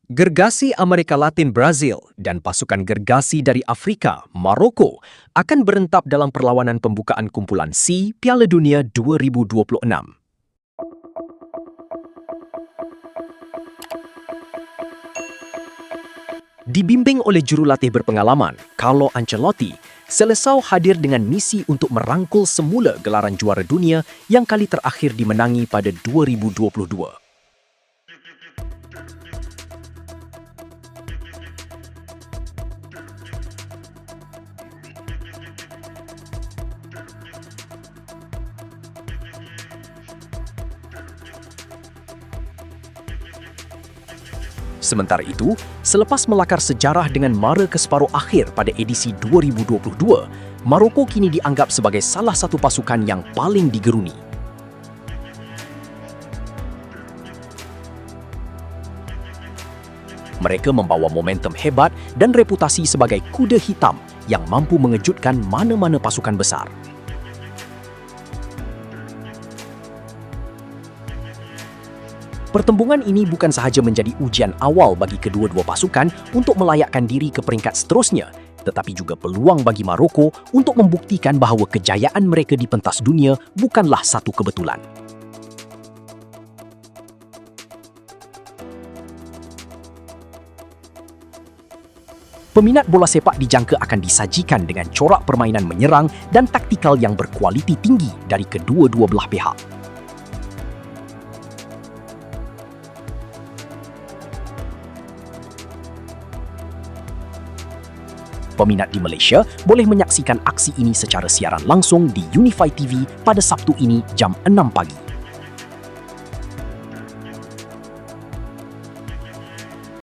Gergasi Amerika Latin Brazil dan pasukan gergasi dari Afrika, Maroko, akan berentap dalam perlawanan pembukaan kumpulan C Piala Dunia 2026. Dibimbing oleh jurulatih berpengalaman, Carlo Ancelotti, Seleção hadir dengan misi untuk merangkul semula gelaran juara dunia yang kali terakhir dimenangi pada 2022. Sementara itu, selepas melakar sejarah dengan mara ke separuh akhir pada edisi 2022, Maroko kini dianggap sebagai salah satu pasukan yang paling digeruni. Mereka membawa momentum hebat dan reputasi sebagai kuda hitam yang mampu mengejutkan mana-mana pasukan besar. Pertembungan ini bukan sahaja menjadi ujian awal bagi kedua-dua pasukan untuk melayakkan diri ke peringkat seterusnya, tetapi juga peluang bagi Maroko untuk membuktikan bahawa kejayaan mereka di pentas dunia bukanlah satu kebetulan. Peminat bola sepak dijangka akan disajikan dengan corak permainan menyerang dan taktikal yang berkualiti tinggi dari kedua-dua belah pihak. Peminat di Malaysia boleh menyaksikan aksi ini secara siaran langsung di Unify TV pada Sabtu ini jam 6 pagi.